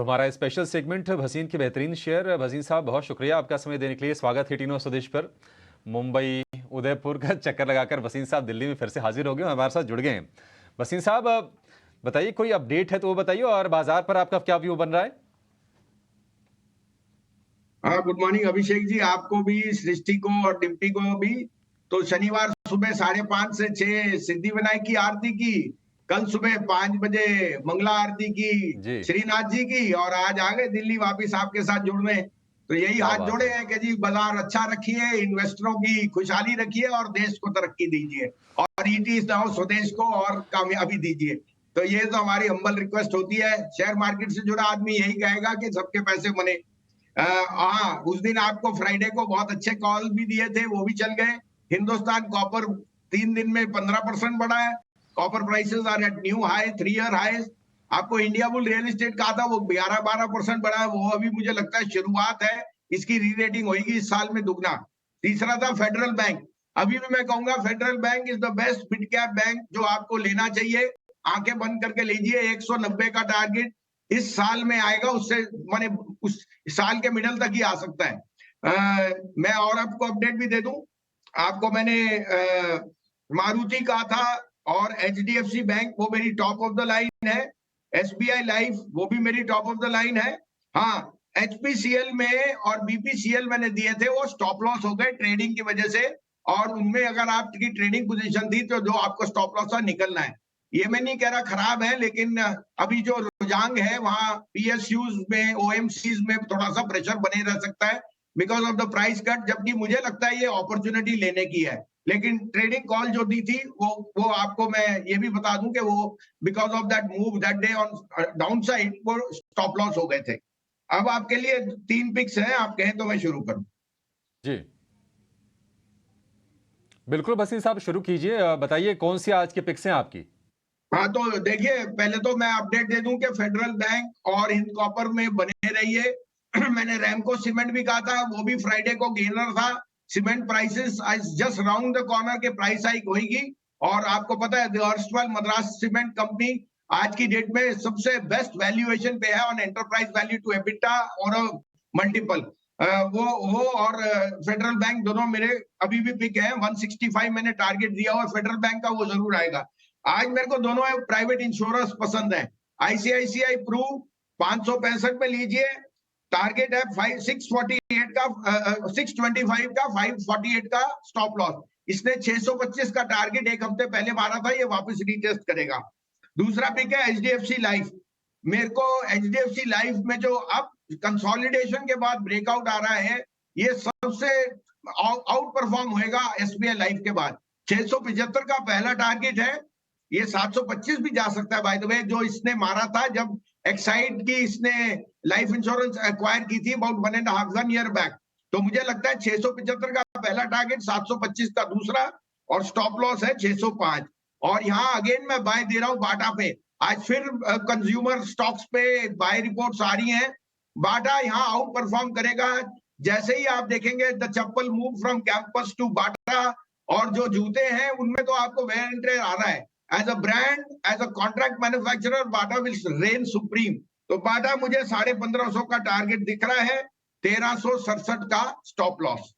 तो हमारा special segment Bhasin के बेहतरीन शेयर। भसीन साहब, बहुत शुक्रिया आपका समय देने के लिए। स्वागत है टीनो स्वदेश पर। मुंबई उदयपुर का चक्कर लगाकर भसीन साहब दिल्ली में फिर से हाजिर हो गए और हमारे साथ जुड़ गए हैं। भसीन साहब, बताइए, कोई अपडेट है तो वो बताइए, और बाजार पर आपका क्या व्यू बन रहा है? हाँ, गुड मॉर्निंग अभिषेक जी, आपको भी, सृष्टि को और डिम्पी को भी। तो शनिवार सुबह 5:30 से 6 सिद्धि विनायक की आरती की, कल सुबह 5 बजे मंगला आरती की जी, श्रीनाथ जी की, और आज आ गए दिल्ली वापिस आपके साथ जुड़ने। तो यही क्या हाथ बात जोड़े है। हैं कि जी बाजार अच्छा रखिए, इन्वेस्टरों की खुशहाली रखिए और देश को तरक्की दीजिए, और ईटी नाउ स्वदेश को और कामयाबी दीजिए। तो ये तो हमारी हम्बल रिक्वेस्ट होती है। शेयर मार्केट से जुड़ा आदमी यही कहेगा कि सबके पैसे बने। हाँ, उस दिन आपको फ्राइडे को बहुत अच्छे कॉल भी दिए थे, वो भी चल गए। हिंदुस्तान कॉपर 3 दिन में 15% बढ़ा है। Copper prices are at new high, 3 year high. आपको इंडिया बुल रियल एस्टेट कहा था, वो 11-12% बढ़ा है। वो अभी मुझे लगता है शुरुआत है, इसकी री रेटिंग होगी इस साल में दुगना। तीसरा था फेडरल बैंक। अभी भी मैं कहूंगा federal bank is the best mid cap bank जो आपको लेना चाहिए। आंखें बंद करके लीजिए, 190 का टारगेट इस साल में आएगा, उससे माने उस साल के मिडल तक ही आ सकता है। मैं और आपको अपडेट भी दे दूं। आपको मैंने मारुति कहा था, और एचडीएफसी बैंक वो मेरी टॉप ऑफ द लाइन है। एसबीआई लाइफ वो भी मेरी टॉप ऑफ द लाइन है। हाँ, एचपीसीएल में और बीपीसीएल मैंने दिए थे, वो स्टॉप लॉस हो गए ट्रेडिंग की वजह से, और उनमें अगर आपकी ट्रेडिंग पोजीशन थी तो जो आपको स्टॉप लॉस था निकलना है। ये मैं नहीं कह रहा खराब है, लेकिन अभी जो रुझान है वहां पीएसयूज में, ओएमसीज में थोड़ा सा प्रेशर बने रह सकता है because of the price cut, जबकि मुझे लगता है ये अपॉर्चुनिटी लेने की है। लेकिन ट्रेडिंग कॉल जो दी थी वो आपको मैं ये भी बता दूं कि वो because of that move that day on down side वो स्टॉप लॉस हो गए थे। अब आपके लिए 3 पिक्स हैं, आप कहें तो मैं शुरू करूं। जी, बिल्कुल भसीन साहब, शुरू कीजिए। बताइए, कौन सी आज की पिक्स हैं आपकी? हाँ, तो देखिए, पहले तो मैं अपडेट दे दूं कि फेडरल बैंक और हिंद कॉपर में बने रहिए। मैंने रैमको सीमेंट भी कहा था, वो भी फ्राइडे को गेनर था। Cement prices just round the corner के प्राइस हाइक होगी। और आपको पता है अर्स्टवाइल मद्रास सीमेंट कंपनी आज की डेट में सबसे बेस्ट वैल्यूएशन पे है on enterprise value to EBITDA और मल्टीपल। वो और फेडरल बैंक दोनों मेरे अभी भी पिक है। 165 मैंने टारगेट दिया और फेडरल बैंक का वो जरूर आएगा। आज मेरे को दोनों प्राइवेट इंश्योरेंस पसंद है। आईसीआईसीआई प्रू 565 में लीजिए, टारगेट है 648 का, 625 का, 548 का स्टॉप लॉस। इसने 625 का टारगेट एक हफ्ते पहले मारा था, ये वापस रीटेस्ट करेगा। दूसरा पिक है एचडीएफसी लाइफ। मेरे को एचडीएफसी लाइफ में जो अब कंसोलिडेशन के बाद ब्रेकआउट आ रहा है, ये सबसे आउट परफॉर्म होएगा एसबीआई लाइफ के बाद। 675 का पहला टारगेट है, ये 725 भी जा सकता है बाय द वे, जो इसने मारा था जब एक्साइड की इसने लाइफ इंश्योरेंस एक्वायर की थी अबाउट 1.5 ईयर बैक। तो मुझे लगता है 675 का पहला टारगेट, 725 का दूसरा, और स्टॉप लॉस है 605। और यहाँ अगेन मैं बाय दे रहा हूँ बाटा पे। आज फिर कंज्यूमर स्टॉक्स पे बाय रिपोर्ट्स आ रही हैं। बाटा यहाँ आउट परफॉर्म करेगा। जैसे ही आप देखेंगे the chappal move from Campus to Bata, और जो जूते हैं उनमें तो आपको वेयर एंड टेयर आ रहा है। As a brand, as a contract manufacturer, Bata will reign supreme. तो बाटा मुझे 1550 का टारगेट दिख रहा है, 1367 का स्टॉप लॉस।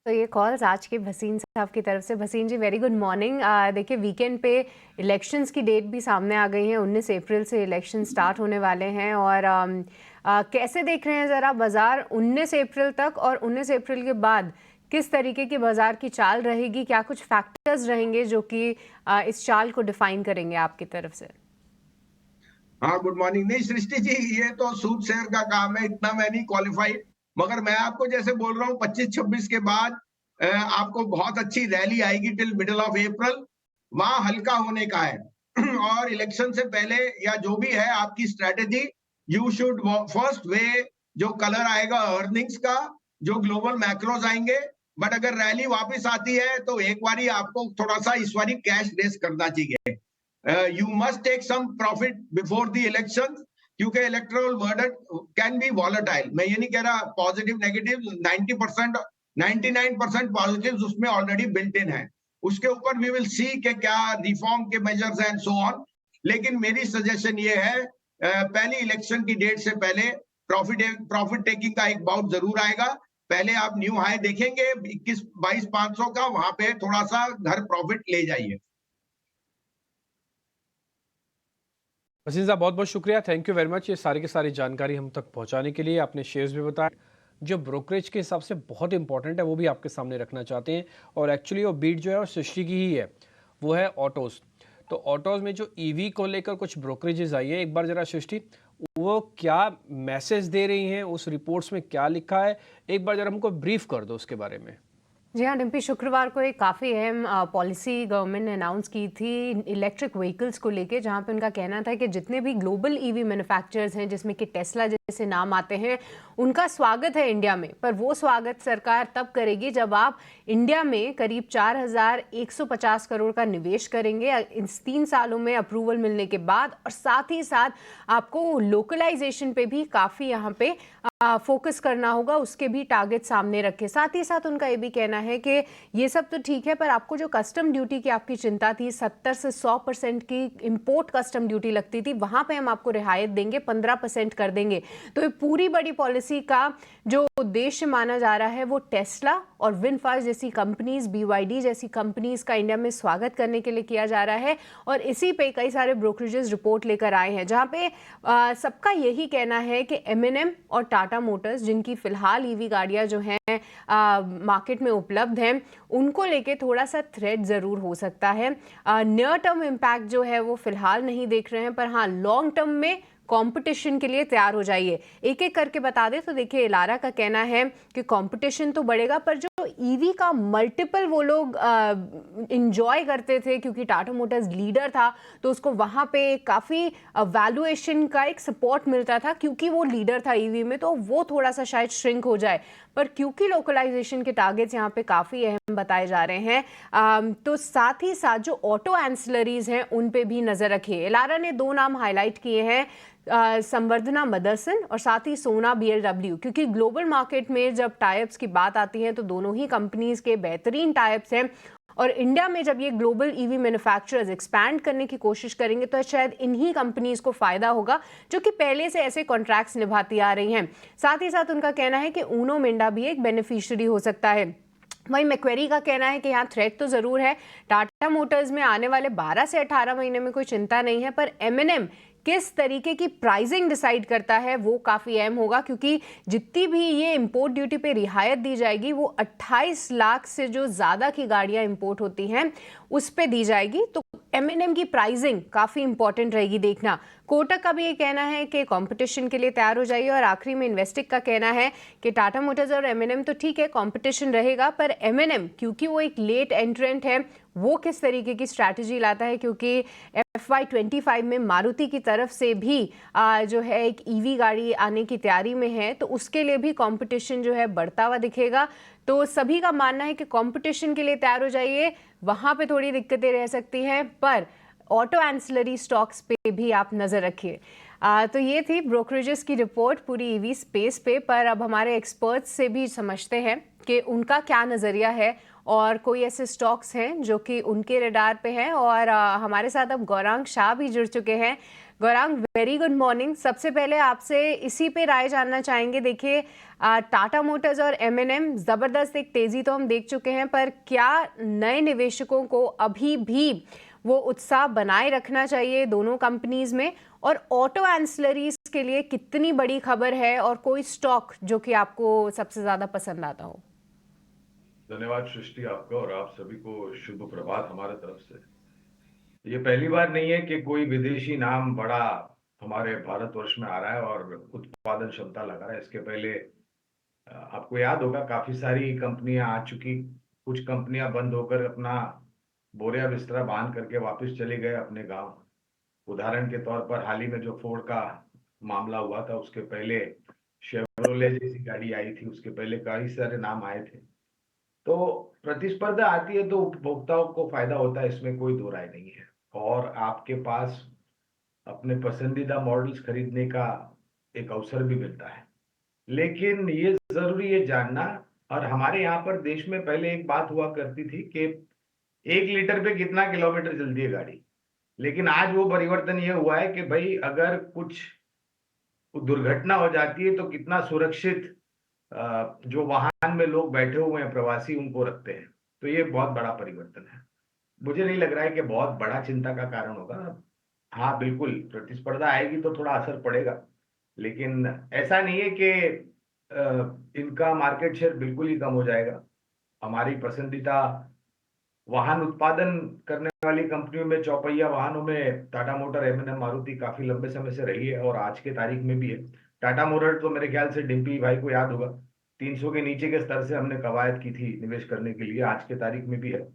तो ये कॉल्स आज के भसीन साहब की तरफ से। भसीन जी, वेरी गुड मॉर्निंग। देखिए, वीकेंड पे इलेक्शंस की डेट भी सामने आ गई है। 19 अप्रैल से इलेक्शन स्टार्ट होने वाले हैं, और कैसे देख रहे हैं ज़रा बाज़ार 19 अप्रैल तक, और 19 अप्रैल के बाद किस तरीके की बाज़ार की चाल रहेगी? क्या कुछ फैक्टर्स रहेंगे जो कि इस चाल को डिफाइन करेंगे आपकी तरफ से? हाँ, गुड मॉर्निंग। नहीं सृष्टि जी, ये तो सूद शेयर का काम है, इतना मैं नहीं क्वालिफाइड। मगर मैं आपको जैसे बोल रहा हूँ 25-26 के बाद आपको बहुत अच्छी रैली आएगी टिल मिडल ऑफ अप्रैल। वहां हल्का होने का है। और इलेक्शन से पहले या जो भी है आपकी strategy, you should first way जो कलर आएगा अर्निंग्स का, जो ग्लोबल मैक्रोज आएंगे। बट अगर रैली वापस आती है तो एक बारी आपको थोड़ा सा इस बारी कैश रेस करना चाहिए। You must take some profit before the election, क्योंकि electoral verdict can be volatile. मैं ये नहीं कह रहा पॉजिटिव नेगेटिव, 90%, 99% पॉजिटिव उसमें ऑलरेडी बिल्ट इन है। उसके ऊपर वी विल सी कि क्या रिफॉर्म के मेजर्स एंड सो ऑन। लेकिन मेरी सजेशन ये है पहली इलेक्शन की डेट से पहले प्रॉफिट टेकिंग का एक बाउट जरूर आएगा। पहले आप न्यू हाई देखेंगे 22,500 का, वहां पे थोड़ा सा घर प्रॉफिट ले जाइए। वसीम साहब बहुत बहुत शुक्रिया, थैंक यू वेरी मच, ये सारी की सारी जानकारी हम तक पहुंचाने के लिए। आपने शेयर्स भी बताया जो ब्रोकरेज के हिसाब से बहुत इंपॉर्टेंट है, वो भी आपके सामने रखना चाहते हैं। और एक्चुअली वो बीट जो है वो सृष्टि की ही है, वो है ऑटोज़। तो ऑटोज़ में जो ईवी को लेकर कुछ ब्रोकरेजेस आई है, एक बार जरा सृष्टि वो क्या मैसेज दे रही हैं, उस रिपोर्ट्स में क्या लिखा है, एक बार जरा हमको ब्रीफ कर दो उसके बारे में। जी हाँ डिम्पी, शुक्रवार को एक काफ़ी अहम पॉलिसी गवर्नमेंट ने अनाउंस की थी इलेक्ट्रिक व्हीकल्स को लेके, जहाँ पे उनका कहना था कि जितने भी ग्लोबल ईवी मैन्युफैक्चरर्स हैं जिसमें कि टेस्ला जैसे नाम आते हैं, उनका स्वागत है इंडिया में। पर वो स्वागत सरकार तब करेगी जब आप इंडिया में करीब 4,150 करोड़ का निवेश करेंगे इस 3 सालों में अप्रूवल मिलने के बाद, और साथ ही साथ आपको लोकलाइजेशन पे भी काफ़ी यहाँ पे फोकस करना होगा, उसके भी टारगेट सामने रखे। साथ ही साथ उनका ये भी कहना है कि ये सब तो ठीक है, पर आपको जो कस्टम ड्यूटी की आपकी चिंता थी, 70 से 100% की इंपोर्ट कस्टम ड्यूटी लगती थी, वहां पे हम आपको रियायत देंगे, 15% कर देंगे। तो ये पूरी बड़ी पॉलिसी का जो उद्देश्य माना जा रहा है वो टेस्ला और विनफास्ट जैसी कंपनीज, BYD जैसी कंपनीज का इंडिया में स्वागत करने के लिए किया जा रहा है। और इसी पे कई सारे ब्रोकरेजेस रिपोर्ट लेकर आए हैं, जहां पे सबका यही कहना है कि M&M और टाटा मोटर्स, जिनकी फिलहाल ईवी गाड़ियां जो हैं मार्केट में उपलब्ध हैं, उनको लेके थोड़ा सा थ्रेट जरूर हो सकता है। नियर टर्म इम्पैक्ट जो है वो फिलहाल नहीं देख रहे हैं, पर हाँ लॉन्ग टर्म में कंपटीशन के लिए तैयार हो जाइए। एक एक करके बता दे तो देखिए, इलारा का कहना है कि कंपटीशन तो बढ़ेगा, पर जो ईवी का मल्टीपल वो लोग इंजॉय करते थे, क्योंकि टाटा मोटर्स लीडर था तो उसको वहां पे काफ़ी वैल्यूएशन का एक सपोर्ट मिलता था, क्योंकि वो लीडर था ईवी में, तो वो थोड़ा सा शायद श्रिंक हो जाए। पर क्योंकि लोकलाइजेशन के टारगेट्स यहाँ पे काफ़ी अहम बताए जा रहे हैं, तो साथ ही साथ जो ऑटो एंसिलरीज हैं उन पे भी नज़र रखिए। इलारा ने 2 नाम हाईलाइट किए हैं, संवर्धना मदरसन और साथ ही सोना BLW, क्योंकि ग्लोबल मार्केट में जब टाइप्स की बात आती है तो दोनों ही कंपनीज के बेहतरीन टाइप्स हैं। और इंडिया में जब ये ग्लोबल ईवी मैन्युफैक्चरर्स एक्सपैंड करने की कोशिश करेंगे तो शायद इन्हीं कंपनीज को फायदा होगा, जो कि पहले से ऐसे कॉन्ट्रैक्ट्स निभाती आ रही हैं। साथ ही साथ उनका कहना है कि ऊनो मिंडा भी एक बेनिफिशियरी हो सकता है। वहीं मैक्वेरी का कहना है कि यहाँ थ्रेट तो ज़रूर है, टाटा मोटर्स में आने वाले 12 से 18 महीने में कोई चिंता नहीं है, पर M&M किस तरीके की प्राइसिंग डिसाइड करता है वो काफ़ी अहम होगा, क्योंकि जितनी भी ये इंपोर्ट ड्यूटी पे रियायत दी जाएगी वो 28 लाख से जो ज़्यादा की गाड़ियाँ इंपोर्ट होती हैं उस पे दी जाएगी। तो M&M की प्राइसिंग काफ़ी इंपॉर्टेंट रहेगी देखना। कोटक का भी ये कहना है कि कंपटीशन के लिए तैयार हो जाइए। और आखिरी में इन्वेस्टिक का कहना है कि टाटा मोटर्स और M&M तो ठीक है, कंपटीशन रहेगा, पर M&M क्योंकि वो एक लेट एंट्रेंट है, वो किस तरीके की स्ट्रैटेजी लाता है, क्योंकि FY25 में मारुति की तरफ से भी जो है एक ईवी गाड़ी आने की तैयारी में है, तो उसके लिए भी कंपटीशन जो है बढ़ता हुआ दिखेगा। तो सभी का मानना है कि कंपटीशन के लिए तैयार हो जाइए, वहां पे थोड़ी दिक्कतें रह सकती हैं, पर ऑटो एंसिलरी स्टॉक्स पे भी आप नज़र रखिए। तो ये थी ब्रोकरेजेस की रिपोर्ट पूरी ईवी स्पेस पे। पर अब हमारे एक्सपर्ट्स से भी समझते हैं कि उनका क्या नज़रिया है और कोई ऐसे स्टॉक्स हैं जो कि उनके रडार पे हैं। और हमारे साथ अब गौरांग शाह भी जुड़ चुके हैं। Gaurang, very good morning. सबसे पहले आपसे इसी पे राय जानना चाहेंगे। देखिए, टाटा मोटर्स और M&M ज़बरदस्त एक तेज़ी तो हम देख चुके हैं, पर क्या नए निवेशकों को अभी भी वो उत्साह बनाए रखना चाहिए दोनों कंपनीज में? और ऑटो एंसिलरीज के लिए कितनी बड़ी खबर है, और कोई स्टॉक जो कि आपको सबसे ज़्यादा पसंद आता हो? धन्यवाद सृष्टि, आपका और आप सभी को शुभ प्रभात हमारे तरफ से। ये पहली बार नहीं है कि कोई विदेशी नाम बड़ा हमारे भारतवर्ष में आ रहा है और उत्पादन क्षमता लगा रहा है। इसके पहले आपको याद होगा काफी सारी कंपनियां आ चुकी, कुछ कंपनियां बंद होकर अपना बोरिया बिस्तरा बांध करके वापस चले गए अपने गांव। उदाहरण के तौर पर हाल ही में जो फोर्ड का मामला हुआ था, उसके पहले शेवरोले जैसी गाड़ी आई थी, उसके पहले कई सारे नाम आए थे। तो प्रतिस्पर्धा आती है तो उपभोक्ताओं को फायदा होता है, इसमें कोई दो राय नहीं है। और आपके पास अपने पसंदीदा मॉडल्स खरीदने का एक अवसर भी मिलता है। लेकिन ये जरूरी है जानना, और हमारे यहाँ पर देश में पहले एक बात हुआ करती थी कि 1 लीटर पे कितना किलोमीटर चलती है गाड़ी। लेकिन आज वो परिवर्तन ये हुआ है कि भाई अगर कुछ दुर्घटना हो जाती है तो कितना सुरक्षित जो वाहन में लोग बैठे हुए हैं प्रवासी उनको रखते हैं। तो ये बहुत बड़ा परिवर्तन है। मुझे नहीं लग रहा है कि बहुत बड़ा चिंता का कारण होगा। हाँ बिल्कुल, प्रतिस्पर्धा आएगी तो थोड़ा असर पड़ेगा, लेकिन ऐसा नहीं है कि इनका मार्केट शेयर बिल्कुल ही कम हो जाएगा। हमारी पसंदीदा वाहन उत्पादन करने वाली कंपनियों में, चौपहिया वाहनों में टाटा मोटर, M&M, मारुति काफी लंबे समय से रही है और आज के तारीख में भी है। टाटा मोटर तो मेरे ख्याल से डिम्पी भाई को याद होगा, 300 के नीचे के स्तर से हमने कवायद की थी निवेश करने के लिए, आज के तारीख में भी है।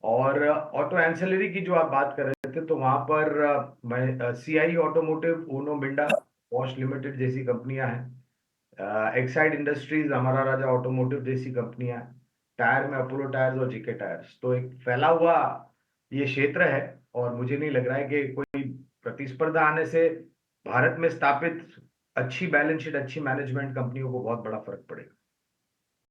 और ऑटो एंसिलरी की जो आप बात कर रहे थे, तो वहां पर मैं CI automotive, Uno Minda, Bosch limited जैसी कंपनियां हैं, एक्साइड इंडस्ट्रीज, हमारा राजा ऑटोमोटिव जैसी कंपनियां, टायर में अपोलो टायर्स और JK टायर्स। तो एक फैला हुआ ये क्षेत्र है और मुझे नहीं लग रहा है कि कोई प्रतिस्पर्धा आने से भारत में स्थापित अच्छी बैलेंस शीट, अच्छी मैनेजमेंट कंपनियों को बहुत बड़ा फर्क पड़ेगा।